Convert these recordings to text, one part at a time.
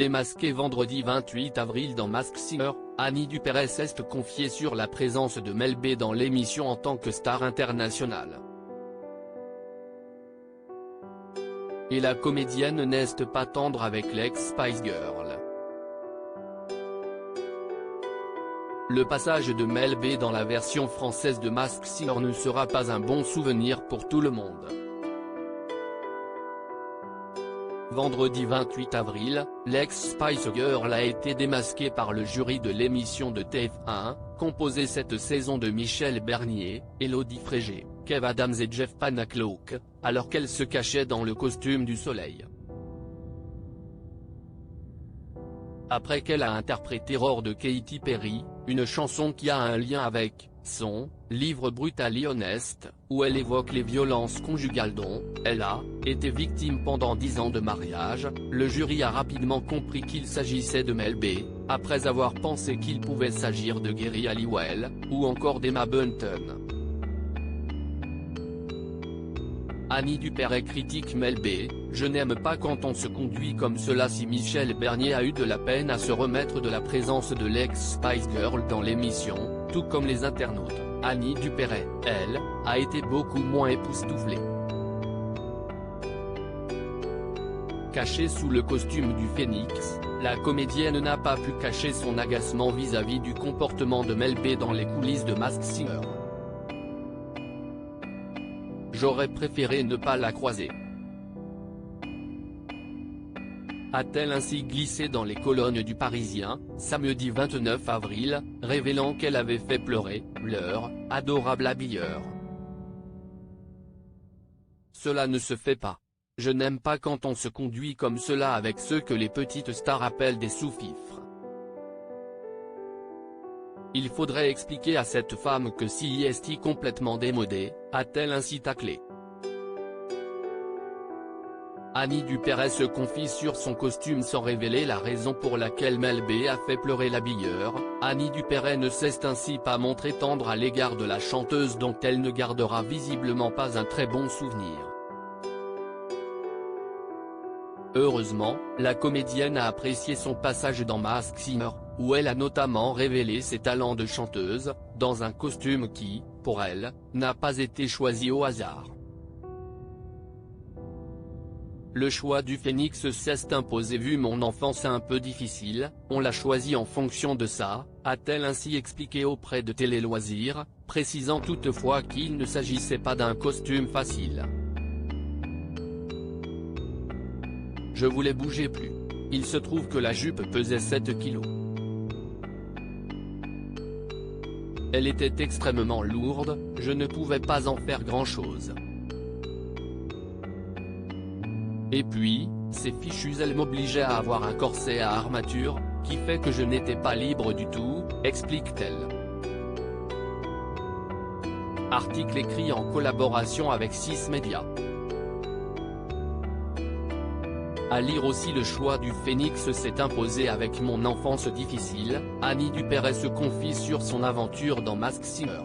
Démasquée vendredi 28 avril dans Masked Singer, Annie Dupérez s'est confiée sur la présence de Mel B dans l'émission en tant que star internationale. Et la comédienne n'est pas tendre avec l'ex-Spice Girl. Le passage de Mel B dans la version française de Masked Singer ne sera pas un bon souvenir pour tout le monde. Vendredi 28 avril, l'ex-Spice Girl a été démasquée par le jury de l'émission de TF1, composée cette saison de Michel Bernier, Élodie Frégé, Kev Adams et Jeff Panacloak, alors qu'elle se cachait dans le costume du soleil. Après qu'elle a interprété Roar de Katy Perry, une chanson qui a un lien avec son livre Brutally Honest, où elle évoque les violences conjugales dont elle a été victime pendant 10 ans de mariage, le jury a rapidement compris qu'il s'agissait de Mel B, après avoir pensé qu'il pouvait s'agir de Geri Halliwell, ou encore d'Emma Bunton. Annie Dupérez critique Mel B, « Je n'aime pas quand on se conduit comme cela ». Si Michel Bernier a eu de la peine à se remettre de la présence de l'ex-Spice Girl dans l'émission, tout comme les internautes, Annie Dupérez, elle, a été beaucoup moins époustouflée. Cachée sous le costume du phénix, la comédienne n'a pas pu cacher son agacement vis-à-vis du comportement de Mel B dans les coulisses de Masked Singer. J'aurais préféré ne pas la croiser, a-t-elle ainsi glissé dans les colonnes du Parisien, samedi 29 avril, révélant qu'elle avait fait pleurer leur adorable habilleur. Cela ne se fait pas. Je n'aime pas quand on se conduit comme cela avec ceux que les petites stars appellent des sous-fifres. Il faudrait expliquer à cette femme que si est complètement démodée, a-t-elle ainsi taclé. Annie Dupérez se confie sur son costume sans révéler la raison pour laquelle Mel B a fait pleurer l'habilleur. Annie Dupérez ne s'est ainsi pas montrée tendre à l'égard de la chanteuse dont elle ne gardera visiblement pas un très bon souvenir. Heureusement, la comédienne a apprécié son passage dans Masked Singer, où elle a notamment révélé ses talents de chanteuse, dans un costume qui, pour elle, n'a pas été choisi au hasard. Le choix du phénix s'est imposé vu mon enfance un peu difficile, on l'a choisi en fonction de ça, a-t-elle ainsi expliqué auprès de Télé Loisirs, précisant toutefois qu'il ne s'agissait pas d'un costume facile. Je voulais bouger plus. Il se trouve que la jupe pesait 7 kilos. Elle était extrêmement lourde, je ne pouvais pas en faire grand-chose. Et puis, ces fichues elles m'obligeaient à avoir un corset à armature, qui fait que je n'étais pas libre du tout, explique-t-elle. Article écrit en collaboration avec 6 médias. À lire aussi le choix du phénix s'est imposé avec mon enfance difficile, Annie Dupérez se confie sur son aventure dans Masked Singer.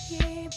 Keep